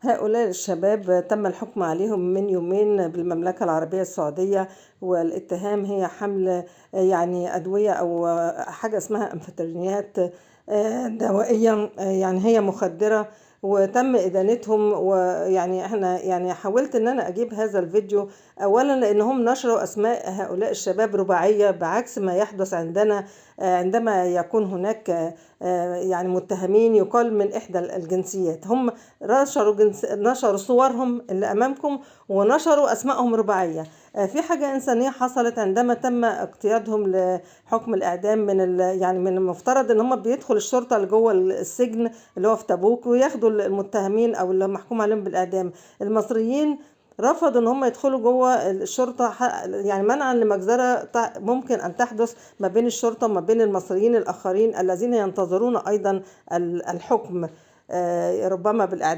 هؤلاء الشباب تم الحكم عليهم من يومين بالمملكة العربية السعودية، والاتهام هي حمل يعني أدوية أو حاجة اسمها أنفيتامينات دوائية، يعني هي مخدرة، وتم إدانتهم. ويعني احنا يعني حاولت ان انا اجيب هذا الفيديو اولا لانهم نشروا اسماء هؤلاء الشباب رباعية بعكس ما يحدث عندنا عندما يكون هناك يعني متهمين يقال من احدى الجنسيات. هم نشروا صورهم اللي امامكم ونشروا اسمائهم رباعيه. في حاجه انسانيه حصلت عندما تم اقتيادهم لحكم الاعدام يعني من المفترض ان هم بيدخل الشرطه لجوه السجن اللي هو في تبوك وياخدوا المتهمين او اللي محكوم عليهم بالاعدام. المصريين رفضوا ان هم يدخلوا جوه الشرطه، يعني منعا لمجزره ممكن ان تحدث ما بين الشرطه وما بين المصريين الاخرين الذين ينتظرون ايضا الحكم ربما بالاعدام.